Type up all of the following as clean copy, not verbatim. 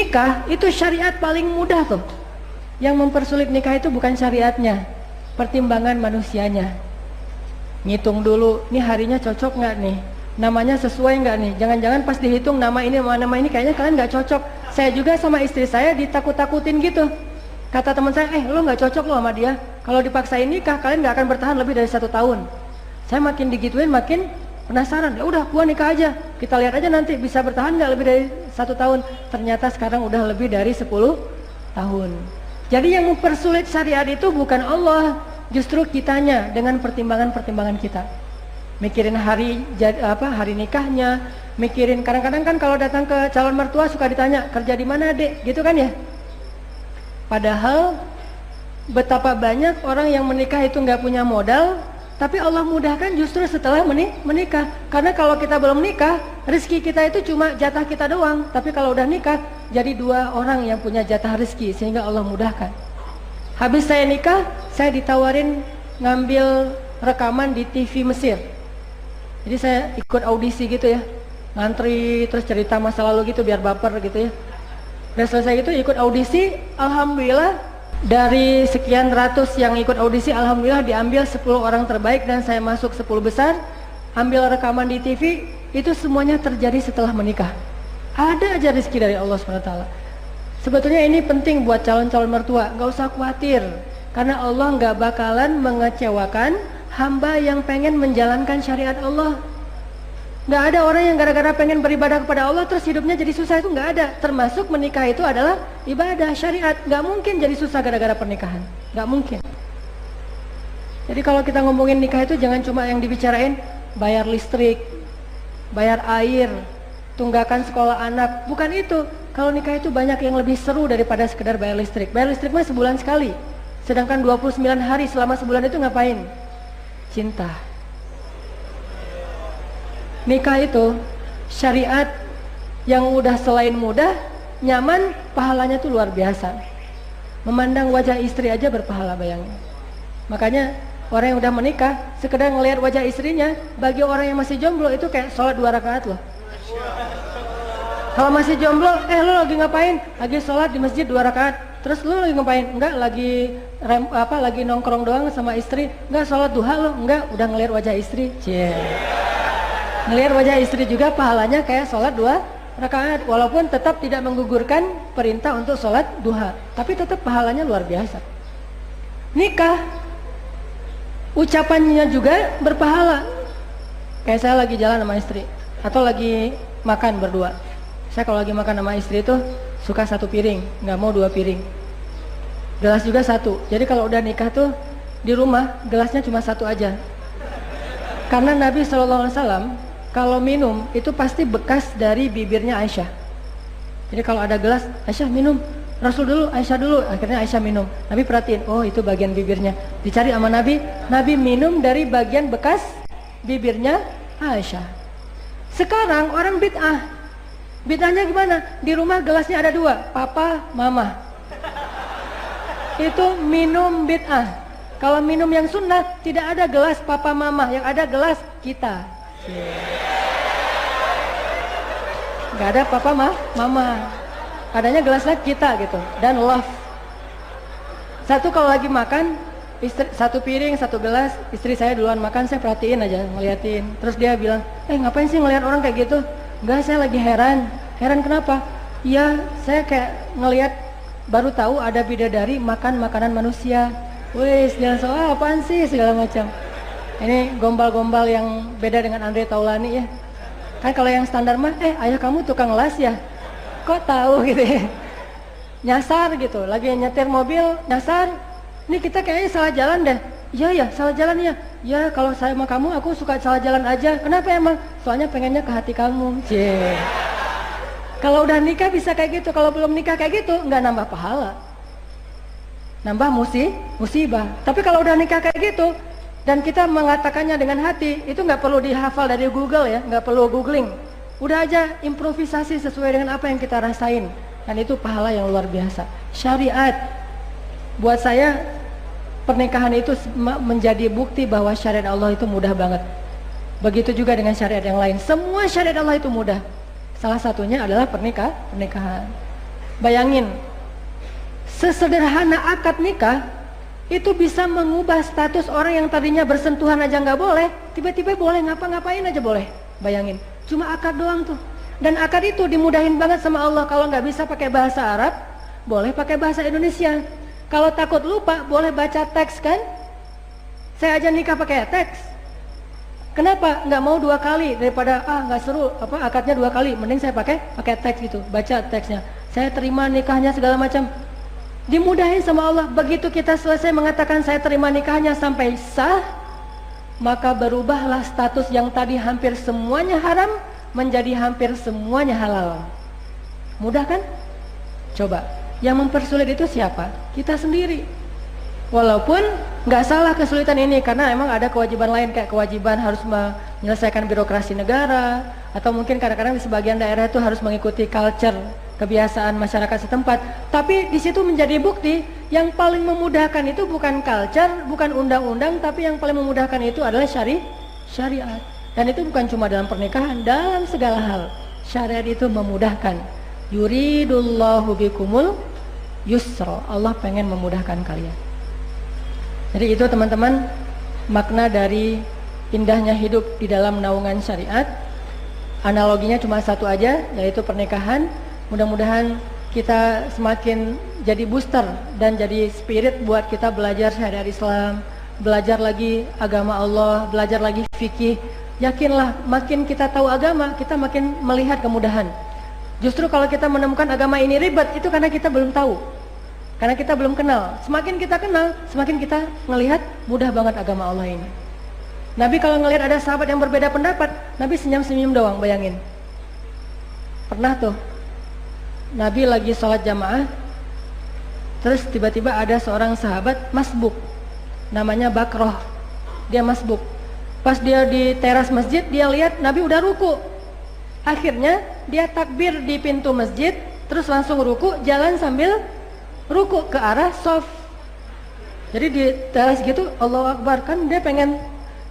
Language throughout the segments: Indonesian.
Nikah itu syariat paling mudah tuh. Yang mempersulit nikah itu bukan syariatnya, pertimbangan manusianya. Ngitung dulu, nih harinya cocok nggak nih, namanya sesuai nggak nih. Jangan-jangan pas dihitung nama ini sama nama ini kayaknya kalian nggak cocok. Saya juga sama istri saya ditakut-takutin gitu. Kata teman saya, lo nggak cocok lo sama dia. Kalau dipaksain nikah kalian nggak akan bertahan lebih dari 1 tahun. Saya makin digituin makin penasaran. Ya udah, gua nikah aja. Kita lihat aja nanti bisa bertahan nggak lebih dari 1 tahun. Ternyata sekarang udah lebih dari 10 tahun. Jadi yang mempersulit syariat itu bukan Allah, justru kitanya dengan pertimbangan-pertimbangan kita. Mikirin hari nikahnya, mikirin kadang-kadang kan kalau datang ke calon mertua suka ditanya kerja di mana dek, gitu kan ya. Padahal betapa banyak orang yang menikah itu nggak punya modal, tapi Allah mudahkan justru setelah menikah. Karena kalau kita belum nikah, rezeki kita itu cuma jatah kita doang. Tapi kalau udah nikah, jadi 2 orang yang punya jatah rezeki, sehingga Allah mudahkan. Habis saya nikah, saya ditawarin ngambil rekaman di TV Mesir. Jadi saya ikut audisi gitu ya, ngantri terus cerita masa lalu gitu biar baper gitu ya. Dan selesai itu ikut audisi, alhamdulillah dari sekian ratus yang ikut audisi, alhamdulillah diambil 10 orang terbaik dan saya masuk 10 besar. Ambil rekaman di TV, itu semuanya terjadi setelah menikah. Ada aja rezeki dari Allah SWT. Sebetulnya ini penting buat calon-calon mertua, gak usah khawatir, karena Allah gak bakalan mengecewakan hamba yang pengen menjalankan syariat Allah. Gak ada orang yang gara-gara pengen beribadah kepada Allah terus hidupnya jadi susah, itu gak ada. Termasuk menikah itu adalah ibadah syariat. Gak mungkin jadi susah gara-gara pernikahan, gak mungkin. Jadi kalau kita ngomongin nikah itu jangan cuma yang dibicarain bayar listrik, bayar air, tunggakan sekolah anak. Bukan itu. Kalau nikah itu banyak yang lebih seru daripada sekedar bayar listrik. Bayar listrik mah sebulan sekali. Sedangkan 29 hari selama sebulan itu ngapain? Cinta. Nikah itu syariat yang udah selain mudah, nyaman, pahalanya tuh luar biasa. Memandang wajah istri aja berpahala, bayangin. Makanya orang yang udah menikah sekedar ngelihat wajah istrinya, bagi orang yang masih jomblo itu kayak sholat 2 rakaat loh. Kalau masih jomblo, lo lagi ngapain? Lagi sholat di masjid 2 rakaat. Terus lo lagi ngapain? Enggak, lagi nongkrong doang sama istri. Enggak, sholat duha lo? Enggak, udah ngelihat wajah istri. Cie. Ngelihat wajah istri juga pahalanya kayak sholat 2 rakaat, walaupun tetap tidak menggugurkan perintah untuk sholat duha, tapi tetap pahalanya luar biasa. Nikah ucapannya juga berpahala. Kayak saya lagi jalan sama istri atau lagi makan berdua. Saya kalau lagi makan sama istri itu suka 1 piring, nggak mau 2 piring. Gelas juga 1. Jadi kalau udah nikah tuh di rumah gelasnya cuma 1 aja. Karena Nabi SAW kalau minum itu pasti bekas dari bibirnya Aisyah. Jadi kalau ada gelas, Aisyah minum, Rasul dulu, Aisyah dulu. Akhirnya Aisyah minum. Nabi perhatiin, oh itu bagian bibirnya. Dicari sama Nabi, Nabi minum dari bagian bekas bibirnya Aisyah. Sekarang orang bid'ah. Bid'ahnya gimana? Di rumah gelasnya ada 2, papa, mama. Itu minum bid'ah. Kalau minum yang sunnah tidak ada gelas papa mama, yang ada gelas kita. Gak ada papa mama, adanya gelasnya kita gitu. Dan love. Satu kalau lagi makan, istri 1 piring 1 gelas, istri saya duluan makan, saya perhatiin aja, ngeliatin. Terus dia bilang, ngapain sih ngeliat orang kayak gitu? Enggak, saya lagi heran. Heran kenapa? Iya, saya kayak ngeliat, baru tahu ada bidadari makan makanan manusia. Wih, jangan soal apaan sih segala macam. Ini gombal-gombal yang beda dengan Andre Taulani ya. Kan kalau yang standar mah, ayah kamu tukang las ya? Kok tahu gitu ya? Nyasar gitu, lagi nyetir mobil, nyasar. Ini kita kayaknya salah jalan deh. Iya ya, salah jalan ya. Ya kalau saya sama kamu, aku suka salah jalan aja. Kenapa emang? Soalnya pengennya ke hati kamu. Cie. Kalau udah nikah bisa kayak gitu, kalau belum nikah kayak gitu, nggak nambah pahala. Nambah musibah. Tapi kalau udah nikah kayak gitu dan kita mengatakannya dengan hati, itu nggak perlu dihafal dari Google ya, nggak perlu googling. Udah aja improvisasi sesuai dengan apa yang kita rasain, dan itu pahala yang luar biasa. Syariat buat saya, pernikahan itu menjadi bukti bahwa syariat Allah itu mudah banget. Begitu juga dengan syariat yang lain. Semua syariat Allah itu mudah. Salah satunya adalah pernikahan. Bayangin, sesederhana akad nikah itu bisa mengubah status orang yang tadinya bersentuhan aja nggak boleh, tiba-tiba boleh, ngapa-ngapain aja boleh. Bayangin, cuma akad doang tuh. Dan akad itu dimudahin banget sama Allah. Kalau nggak bisa pakai bahasa Arab, boleh pakai bahasa Indonesia. Kalau takut lupa, boleh baca teks kan? Saya aja nikah pakai teks. Kenapa? Nggak mau 2 kali daripada nggak seru akadnya 2 kali. Mending saya pakai teks gitu, baca teksnya. Saya terima nikahnya segala macam. Dimudahin sama Allah. Begitu kita selesai mengatakan saya terima nikahnya sampai sah, maka berubahlah status yang tadi hampir semuanya haram menjadi hampir semuanya halal. Mudah kan? Coba. Yang mempersulit itu siapa? Kita sendiri. Walaupun nggak salah kesulitan ini, karena emang ada kewajiban lain, kayak kewajiban harus menyelesaikan birokrasi negara, atau mungkin kadang-kadang di sebagian daerah itu harus mengikuti culture, kebiasaan masyarakat setempat. Tapi di situ menjadi bukti yang paling memudahkan itu bukan culture, bukan undang-undang, tapi yang paling memudahkan itu adalah syariat. Dan itu bukan cuma dalam pernikahan, dalam segala hal. Syariat itu memudahkan. Yuridullahu bikumul yusra. Allah pengen memudahkan kalian. Jadi itu teman-teman makna dari indahnya hidup di dalam naungan syariat. Analoginya cuma satu aja, yaitu pernikahan. Mudah-mudahan kita semakin jadi booster dan jadi spirit buat kita belajar syariat Islam, belajar lagi agama Allah, belajar lagi fikih. Yakinlah, makin kita tahu agama, kita makin melihat kemudahan. Justru kalau kita menemukan agama ini ribet, itu karena kita belum tahu, karena kita belum kenal. Semakin kita kenal, semakin kita melihat mudah banget agama Allah ini. Nabi kalau ngelihat ada sahabat yang berbeda pendapat, Nabi senyum-senyum doang, bayangin. Pernah tuh Nabi lagi sholat jamaah, terus tiba-tiba ada seorang sahabat masbuk, namanya Bakroh. Dia masbuk. Pas dia di teras masjid, dia lihat Nabi udah ruku. Akhirnya dia takbir di pintu masjid, terus langsung ruku, jalan sambil ruku ke arah shaf. Jadi di teras gitu, Allahu Akbar, kan dia pengen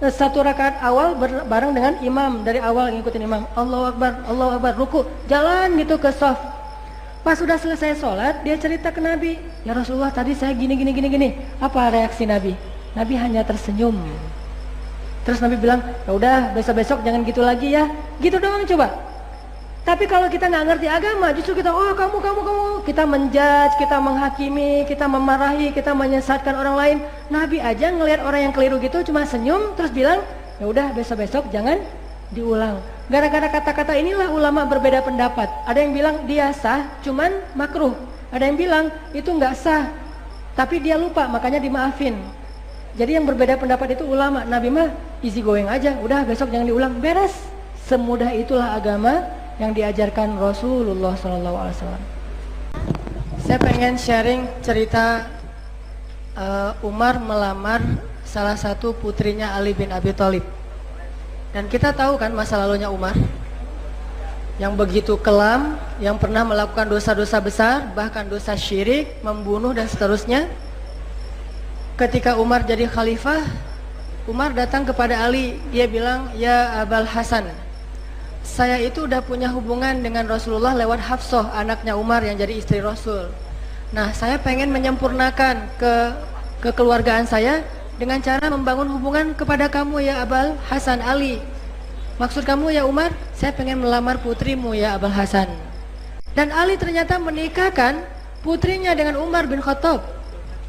1 rakaat awal bareng dengan imam, dari awal ngikutin imam. Allahu Akbar, ruku, jalan gitu ke shaf. Pas sudah selesai sholat, dia cerita ke Nabi, ya Rasulullah, tadi saya gini. Apa reaksi Nabi? Nabi hanya tersenyum. Terus Nabi bilang, ya udah besok-besok jangan gitu lagi ya. Gitu doang coba. Tapi kalau kita nggak ngerti agama, justru kita, kamu, kita menjudge, kita menghakimi, kita memarahi, kita menyesatkan orang lain. Nabi aja ngelihat orang yang keliru gitu cuma senyum, terus bilang, ya udah besok-besok jangan diulang. Gara-gara kata-kata inilah ulama berbeda pendapat. Ada yang bilang dia sah, cuman makruh. Ada yang bilang itu nggak sah, tapi dia lupa, makanya dimaafin. Jadi yang berbeda pendapat itu ulama. Nabi mah easy going aja, udah besok jangan diulang, beres. Semudah itulah agama yang diajarkan Rasulullah SAW. Saya pengen sharing cerita Umar melamar salah satu putrinya Ali bin Abi Thalib. Dan kita tahu kan masa lalunya Umar, yang begitu kelam, yang pernah melakukan dosa-dosa besar, bahkan dosa syirik, membunuh dan seterusnya. Ketika Umar jadi khalifah, Umar datang kepada Ali, dia bilang, ya Abul Hasan, saya itu udah punya hubungan dengan Rasulullah lewat Hafsah, anaknya Umar yang jadi istri Rasul. Nah, saya pengen menyempurnakan kekeluargaan saya dengan cara membangun hubungan kepada kamu ya Abul Hasan Ali. Maksud kamu ya Umar, saya pengen melamar putrimu ya Abul Hasan. Dan Ali ternyata menikahkan putrinya dengan Umar bin Khattab.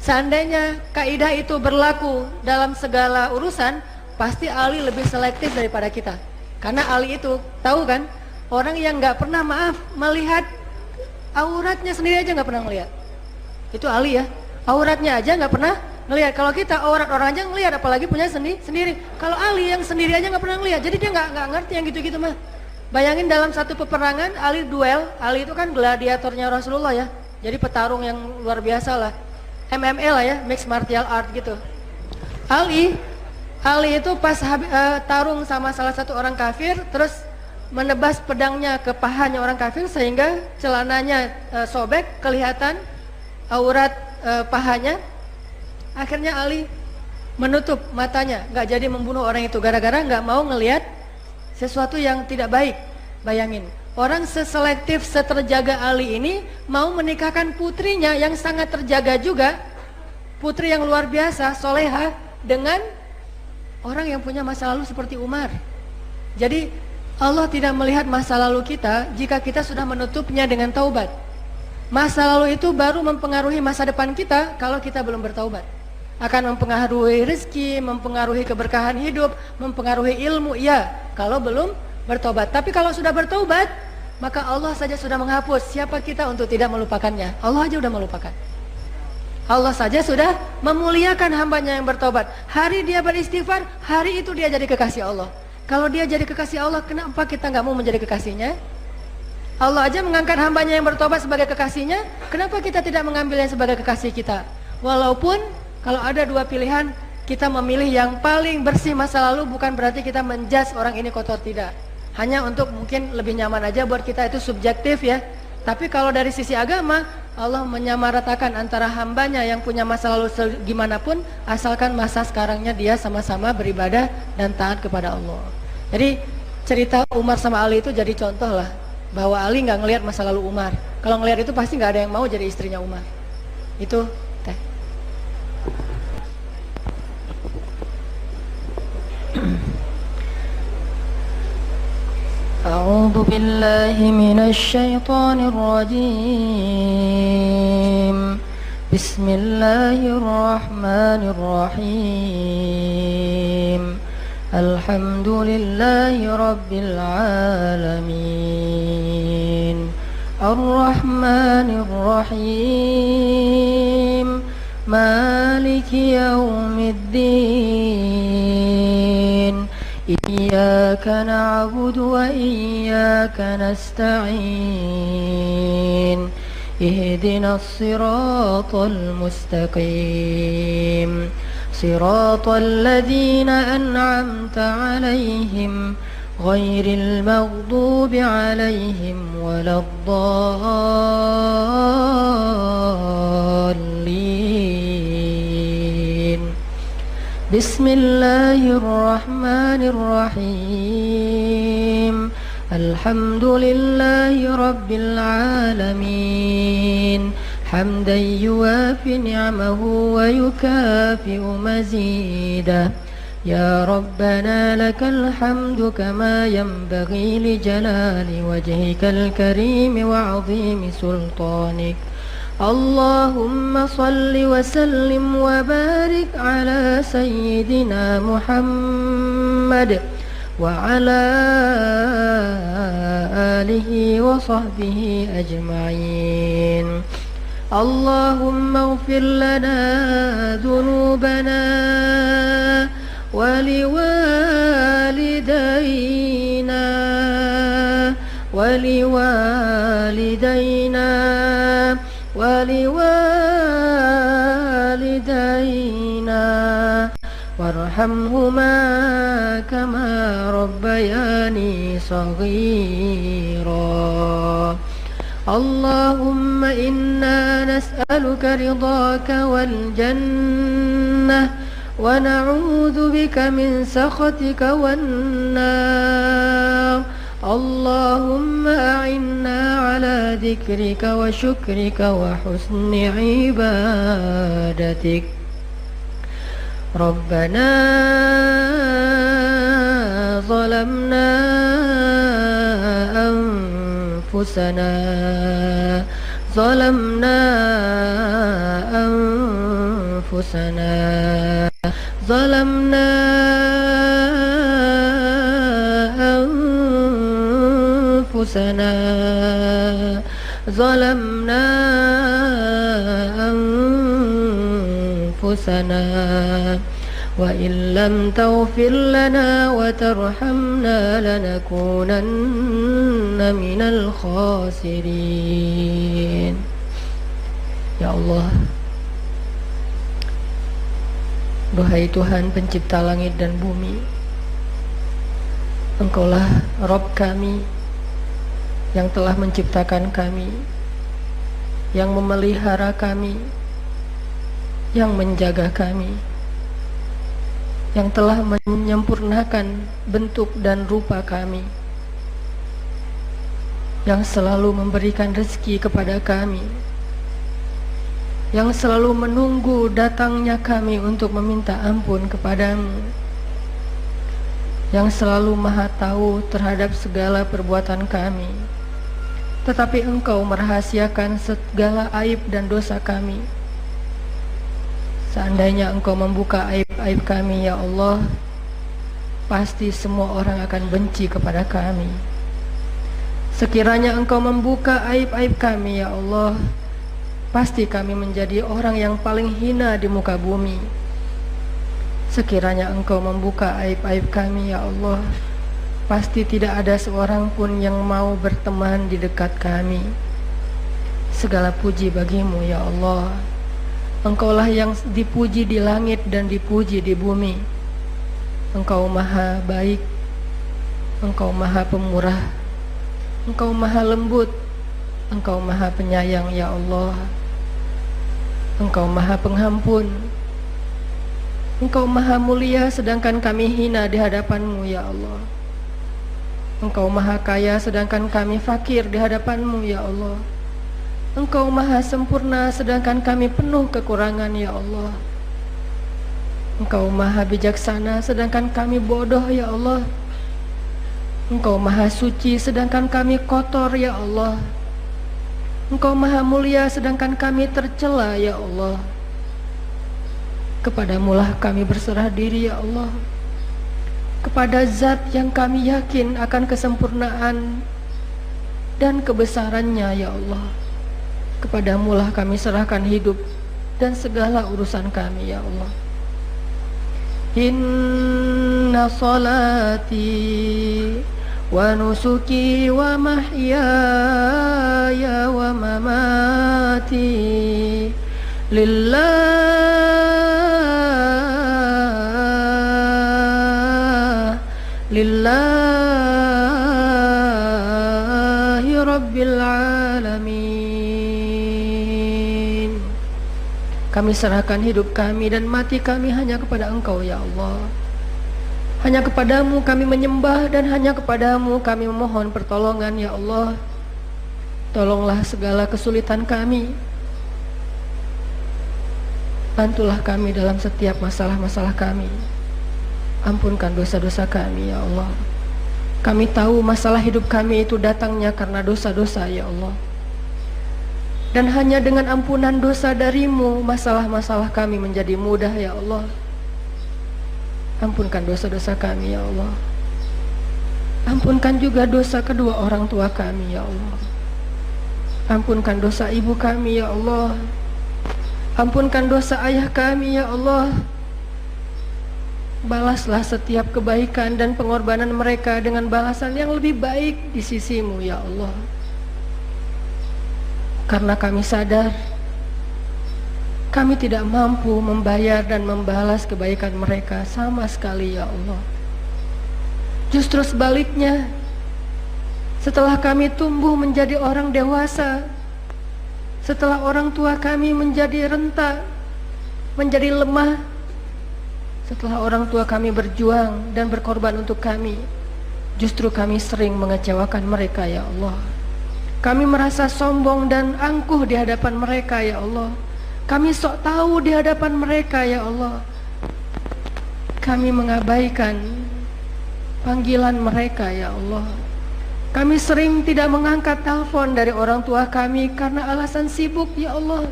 Seandainya kaidah itu berlaku dalam segala urusan, pasti Ali lebih selektif daripada kita. Karena Ali itu tahu kan, orang yang nggak pernah melihat auratnya sendiri aja nggak pernah melihat. Itu Ali ya, auratnya aja nggak pernah ngelihat. Kalau kita aurat orang aja ngelihat, apalagi punya sendiri. Kalau Ali yang sendiri aja nggak pernah ngelihat, jadi dia nggak ngerti yang gitu-gitu mah. Bayangin dalam satu peperangan Ali duel, Ali itu kan gladiatornya Rasulullah ya, jadi petarung yang luar biasa lah. MMA lah ya, mixed martial art gitu. Ali itu pas tarung sama salah satu orang kafir, terus menebas pedangnya ke pahanya orang kafir sehingga celananya sobek, kelihatan aurat pahanya. Akhirnya Ali menutup matanya, nggak jadi membunuh orang itu gara-gara nggak mau ngelihat sesuatu yang tidak baik. Bayangin, Orang seselektif, seterjaga Ali ini mau menikahkan putrinya yang sangat terjaga juga, putri yang luar biasa, soleha, dengan orang yang punya masa lalu seperti Umar. Jadi Allah tidak melihat masa lalu kita jika kita sudah menutupnya dengan taubat. Masa lalu itu baru mempengaruhi masa depan kita kalau kita belum bertaubat. Akan mempengaruhi rezeki, mempengaruhi keberkahan hidup, mempengaruhi ilmu, ya, kalau belum bertobat. Tapi kalau sudah bertobat, maka Allah saja sudah menghapus. Siapa kita untuk tidak melupakannya? Allah aja udah melupakan. Allah saja sudah memuliakan hambanya yang bertobat. Hari dia beristighfar, hari itu dia jadi kekasih Allah. Kalau dia jadi kekasih Allah, kenapa kita nggak mau menjadi kekasihnya? Allah aja mengangkat hambanya yang bertobat sebagai kekasihnya, kenapa kita tidak mengambilnya sebagai kekasih kita? Walaupun kalau ada dua pilihan, kita memilih yang paling bersih masa lalu, bukan berarti kita menjudge orang ini kotor, tidak. Hanya untuk mungkin lebih nyaman aja buat kita, itu subjektif ya. Tapi kalau dari sisi agama, Allah menyamaratakan antara hambanya yang punya masa lalu gimana pun, asalkan masa sekarangnya dia sama-sama beribadah dan taat kepada Allah. Jadi cerita Umar sama Ali itu jadi contoh lah, bahwa Ali nggak ngelihat masa lalu Umar. Kalau ngelihat itu pasti nggak ada yang mau jadi istrinya Umar. Itu teh. أعوذ بالله من الشيطان الرجيم بسم الله الرحمن الرحيم الحمد لله رب العالمين الرحمن الرحيم مالك يوم الدين إياك نعبد وإياك نستعين اهدنا الصراط المستقيم صراط الذين أنعمت عليهم غير المغضوب عليهم ولا الضالين بسم الله الرحمن الرحيم الحمد لله رب العالمين حمدا يوافي نعمه ويكافئ مزيده يا ربنا لك الحمد كما ينبغي لجلال وجهك الكريم وعظيم سلطانك اللهم صل وسلم وبارك على سيدنا محمد وعلى آله وصحبه أجمعين اللهم اغفر لنا ذنوبنا ولوالدينا وارحمهما كما ربياني صغيرا اللهم إنا نسألك رضاك والجنة ونعوذ بك من سخطك والنار اللهم أعنا على ذكرك وشكرك وحسن عبادتك ربنا ظلمنا أنفسنا ظلمنا أنفسنا وإن لم تغفر لنا وترحمنا لنكونن من الخاسرين. Ya Allah, duhai Tuhan pencipta langit dan bumi, Engkaulah Rabb kami yang telah menciptakan kami, yang memelihara kami, yang menjaga kami, yang telah menyempurnakan bentuk dan rupa kami. yang selalu memberikan rezeki kepada kami, yang selalu menunggu datangnya kami untuk meminta ampun kepadamu, yang selalu maha tahu terhadap segala perbuatan kami, tetapi Engkau merahasiakan segala aib dan dosa kami. Seandainya Engkau membuka aib-aib kami, ya Allah, pasti semua orang akan benci kepada kami. Sekiranya Engkau membuka aib-aib kami, ya Allah, pasti kami menjadi orang yang paling hina di muka bumi. Sekiranya Engkau membuka aib-aib kami, ya Allah, pasti tidak ada seorang pun yang mau berteman di dekat kami. Segala puji bagimu, ya Allah. Engkaulah yang dipuji di langit dan dipuji di bumi. Engkau maha baik, Engkau maha pemurah, Engkau maha lembut, Engkau maha penyayang, ya Allah. Engkau maha pengampun, Engkau maha mulia sedangkan kami hina di hadapan-Mu, ya Allah. Engkau maha kaya sedangkan kami fakir di hadapan-Mu, ya Allah. Engkau maha sempurna sedangkan kami penuh kekurangan, ya Allah. Engkau maha bijaksana sedangkan kami bodoh, ya Allah. Engkau maha suci sedangkan kami kotor, ya Allah. Engkau maha mulia sedangkan kami tercela, ya Allah. Kepadamulah kami berserah diri, ya Allah. Kepada Zat yang kami yakin akan kesempurnaan dan kebesarannya, ya Allah. Kepadamulah kami serahkan hidup dan segala urusan kami, ya Allah. Inna salati wa nusuki wa mahyaya wa mamati lillahi rabbil alamin. Kami serahkan hidup kami dan mati kami hanya kepada Engkau, ya Allah. Hanya kepadamu kami menyembah dan hanya kepadamu kami memohon pertolongan, ya Allah. Tolonglah segala kesulitan kami. Bantulah kami dalam setiap masalah-masalah kami. Ampunkan dosa-dosa kami, ya Allah. Kami tahu masalah hidup kami itu datangnya karena dosa-dosa, ya Allah. Dan hanya dengan ampunan dosa darimu, masalah-masalah kami menjadi mudah, ya Allah. Ampunkan dosa-dosa kami, ya Allah. Ampunkan juga dosa kedua orang tua kami, ya Allah. Ampunkan dosa ibu kami, ya Allah. Ampunkan dosa ayah kami, ya Allah. Balaslah setiap kebaikan dan pengorbanan mereka dengan balasan yang lebih baik di sisi-Mu, ya Allah. Karena kami sadar kami tidak mampu membayar dan membalas kebaikan mereka sama sekali, ya Allah. Justru sebaliknya, setelah kami tumbuh menjadi orang dewasa, setelah orang tua kami menjadi renta, menjadi lemah, setelah orang tua kami berjuang dan berkorban untuk kami, justru kami sering mengecewakan mereka, ya Allah. Kami merasa sombong dan angkuh di hadapan mereka, ya Allah. Kami sok tahu di hadapan mereka, ya Allah. Kami mengabaikan panggilan mereka, ya Allah. Kami sering tidak mengangkat telepon dari orang tua kami karena alasan sibuk, ya Allah.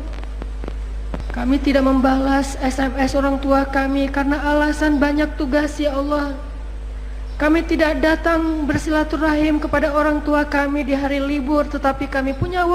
Kami tidak membalas SMS orang tua kami karena alasan banyak tugas, ya Allah. Kami tidak datang bersilaturahim kepada orang tua kami di hari libur, tetapi kami punya